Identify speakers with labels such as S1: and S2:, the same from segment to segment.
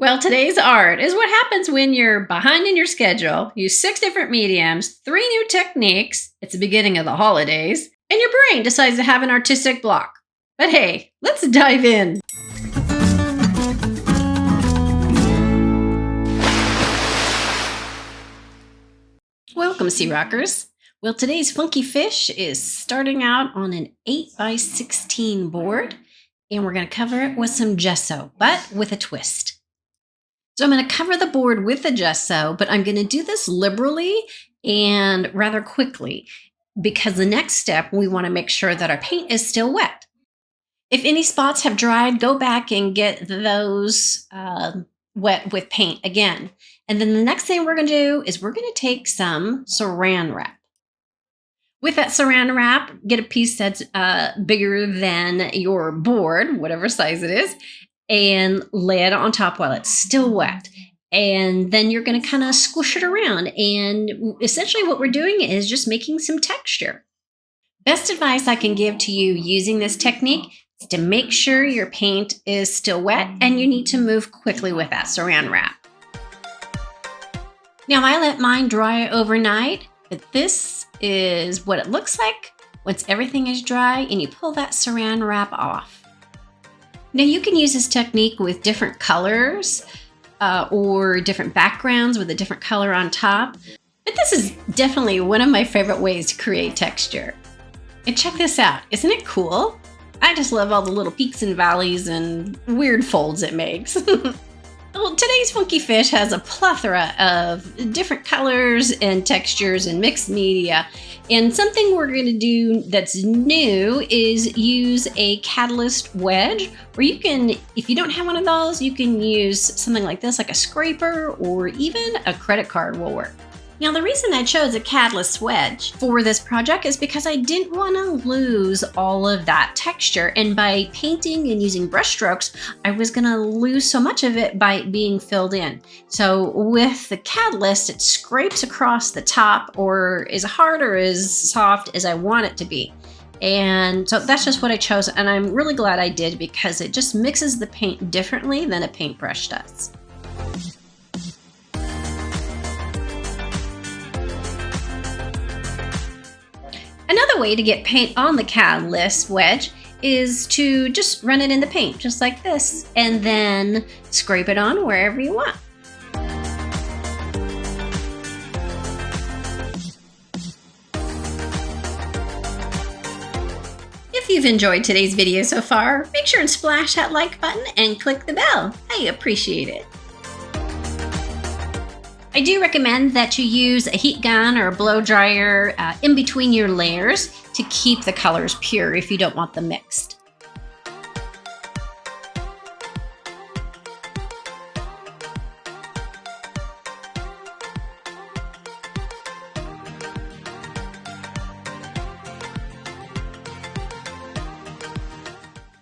S1: Well, today's art is what happens when you're behind in your schedule, use 6 different mediums, 3 new techniques, it's the beginning of the holidays, and your brain decides to have an artistic block. But hey, let's dive in. Welcome, SeaRoxxers. Well, today's funky fish is starting out on an 8x16 board, and we're going to cover it with some gesso, but with a twist. So I'm going to cover the board with the gesso, but I'm going to do this liberally and rather quickly because the next step, we want to make sure that our paint is still wet. If any spots have dried, go back and get those wet with paint again. And then the next thing we're going to do is we're going to take some saran wrap. With that saran wrap, get a piece that's bigger than your board, whatever size it is, and lay it on top while it's still wet. And then you're going to kind of squish it around. And essentially what we're doing is just making some texture. Best advice I can give to you using this technique is to make sure your paint is still wet and you need to move quickly with that saran wrap. Now I let mine dry overnight, but this is what it looks like once everything is dry and you pull that saran wrap off. Now you can use this technique with different colors or different backgrounds with a different color on top. But this is definitely one of my favorite ways to create texture. And check this out, isn't it cool? I just love all the little peaks and valleys and weird folds it makes. Well, today's funky fish has a plethora of different colors and textures and mixed media. And something we're going to do that's new is use a catalyst wedge, or you can, if you don't have one of those, you can use something like this, like a scraper, or even a credit card will work. Now, the reason I chose a catalyst wedge for this project is because I didn't want to lose all of that texture. And by painting and using brush strokes, I was going to lose so much of it by being filled in. So with the catalyst, it scrapes across the top or is hard or as soft as I want it to be. And so that's just what I chose. And I'm really glad I did because it just mixes the paint differently than a paintbrush does. Another way to get paint on the catalyst wedge is to just run it in the paint, just like this, and then scrape it on wherever you want. If you've enjoyed today's video so far, make sure and splash that like button and click the bell. I appreciate it. I do recommend that you use a heat gun or a blow dryer in between your layers to keep the colors pure if you don't want them mixed.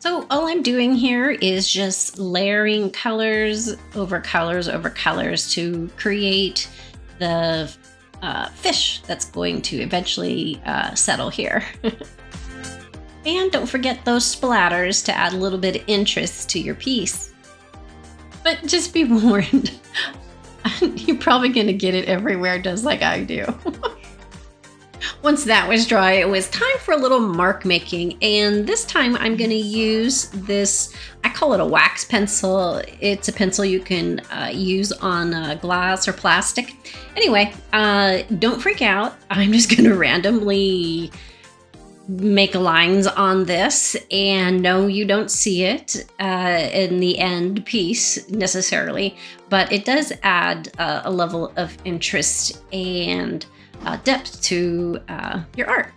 S1: So all I'm doing here is just layering colors over colors over colors to create the fish that's going to eventually settle here. And don't forget those splatters to add a little bit of interest to your piece. But just be warned, you're probably going to get it everywhere just like I do. Once that was dry, it was time for a little mark making, and this time I'm going to use this, I call it a wax pencil. It's a pencil you can use on glass or plastic. Anyway, don't freak out. I'm just going to randomly make lines on this, and no, you don't see it in the end piece necessarily, but it does add a level of interest and depth to your art.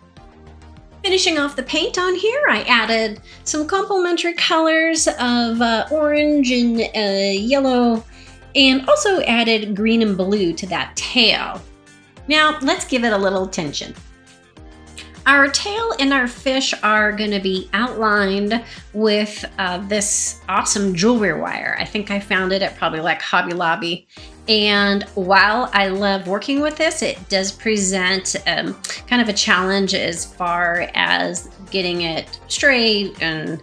S1: Finishing off the paint on here, I added some complementary colors of orange and yellow, and also added green and blue to that tail. Now let's give it a little attention. Our tail and our fish are going to be outlined with this awesome jewelry wire. I think I found it at probably like Hobby Lobby. And while I love working with this, it does present kind of a challenge as far as getting it straight and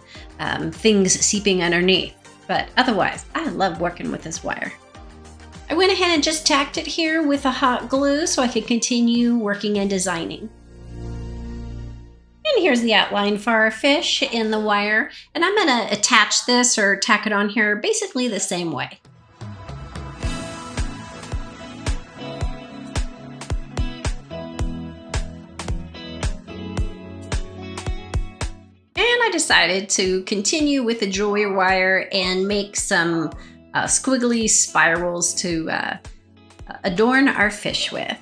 S1: things seeping underneath. but otherwise, I love working with this wire. I went ahead and just tacked it here with a hot glue so I could continue working and designing. And here's the outline for our fish in the wire, and I'm gonna attach this or tack it on here basically the same way. And I decided to continue with the jewelry wire and make some squiggly spirals to adorn our fish with.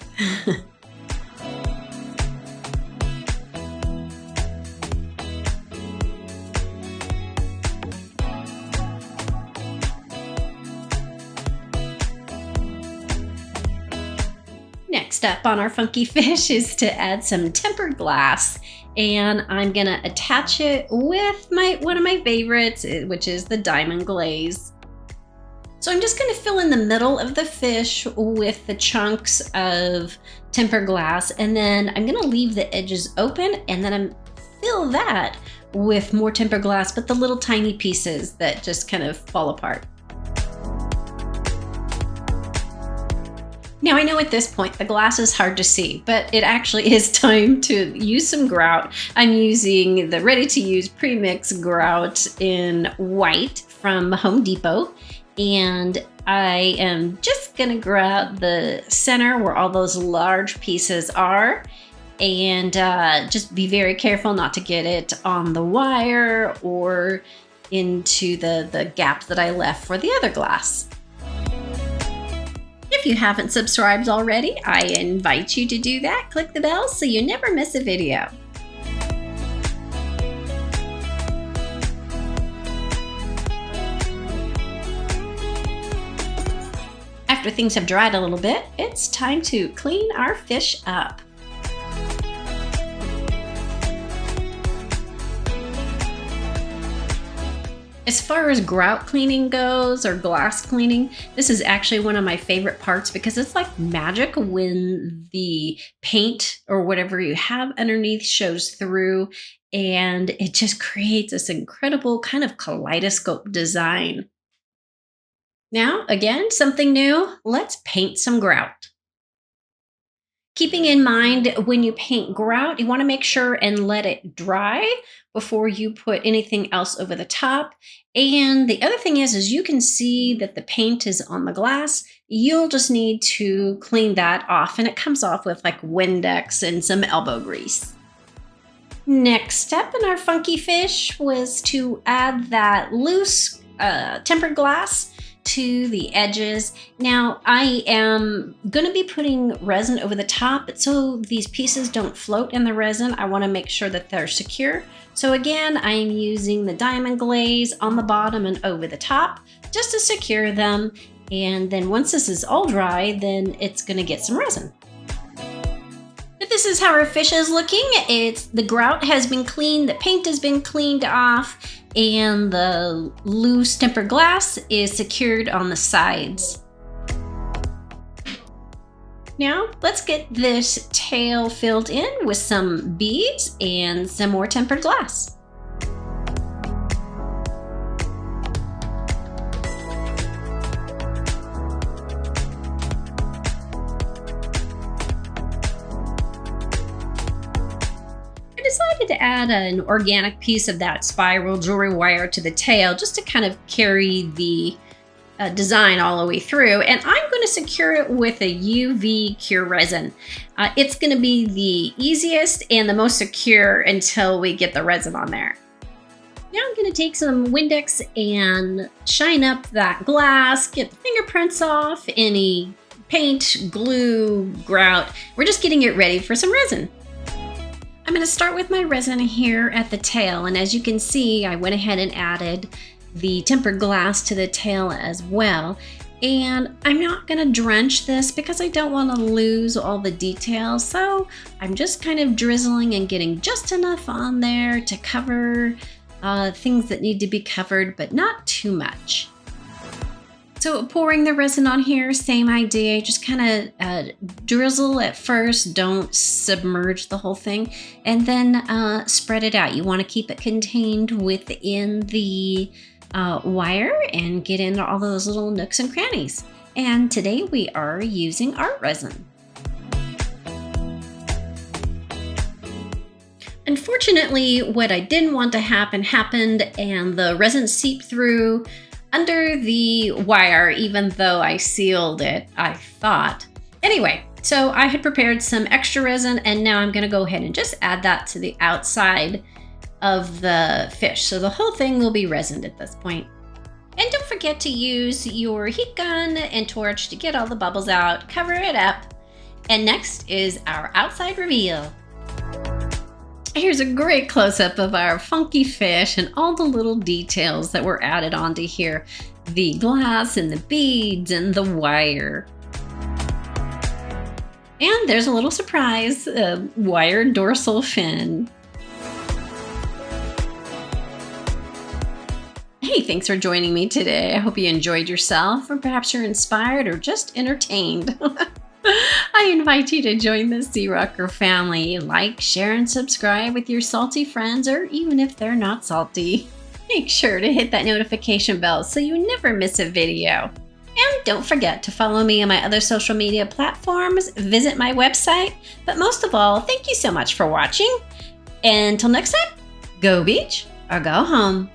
S1: Next up on our funky fish is to add some tempered glass, and I'm gonna attach it with one of my favorites, which is the diamond glaze. So I'm just gonna fill in the middle of the fish with the chunks of tempered glass, and then I'm gonna leave the edges open, and then I'm fill that with more tempered glass, but the little tiny pieces that just kind of fall apart. Now I know at this point the glass is hard to see, but it actually is time to use some grout. I'm using the ready-to-use pre-mix grout in white from Home Depot, and I am just gonna grout the center where all those large pieces are, and just be very careful not to get it on the wire or into the gap that I left for the other glass. If you haven't subscribed already, I invite you to do that. Click the bell so you never miss a video. After things have dried a little bit, it's time to clean our fish up. As far as grout cleaning goes, or glass cleaning, this is actually one of my favorite parts because it's like magic when the paint or whatever you have underneath shows through, and it just creates this incredible kind of kaleidoscope design. Now, again, something new, let's paint some grout. Keeping in mind when you paint grout, you want to make sure and let it dry before you put anything else over the top. And the other thing is you can see that the paint is on the glass. You'll just need to clean that off, and it comes off with like Windex and some elbow grease. Next step in our funky fish was to add that loose tempered glass to the edges. Now I am going to be putting resin over the top, but so these pieces don't float in the resin, I want to make sure that they're secure. So again, I am using the diamond glaze on the bottom and over the top just to secure them. And then once this is all dry, then it's going to get some resin. But this is how our fish is looking. The grout has been cleaned, the paint has been cleaned off, and the loose tempered glass is secured on the sides. Now let's get this tail filled in with some beads and some more tempered glass. Decided to add an organic piece of that spiral jewelry wire to the tail just to kind of carry the design all the way through, and I'm going to secure it with a UV cure resin. It's going to be the easiest and the most secure until we get the resin on there. Now I'm going to take some Windex and shine up that glass, get the fingerprints off, any paint, glue, grout. We're just getting it ready for some resin. I'm going to start with my resin here at the tail, and as you can see, I went ahead and added the tempered glass to the tail as well. And I'm not going to drench this because I don't want to lose all the details, so I'm just kind of drizzling and getting just enough on there to cover things that need to be covered, but not too much. So pouring the resin on here, same idea, just kind of drizzle at first, don't submerge the whole thing, and then spread it out. You want to keep it contained within the wire and get into all those little nooks and crannies. And today we are using art resin. Unfortunately, what I didn't want to happen happened, and the resin seeped through under the wire, even though I sealed it, I thought. Anyway, so I had prepared some extra resin, and now I'm gonna go ahead and just add that to the outside of the fish. So the whole thing will be resined at this point. And don't forget to use your heat gun and torch to get all the bubbles out, cover it up. And next is our outside reveal. Here's a great close-up of our funky fish and all the little details that were added onto here. The glass and the beads and the wire. And there's a little surprise, a wire dorsal fin. Hey, thanks for joining me today. I hope you enjoyed yourself, or perhaps you're inspired or just entertained. I invite you to join the SeaRoxx family. Like, share, and subscribe with your salty friends, or even if they're not salty. Make sure to hit that notification bell so you never miss a video. And don't forget to follow me on my other social media platforms, visit my website, but most of all, thank you so much for watching. And until next time, go beach or go home.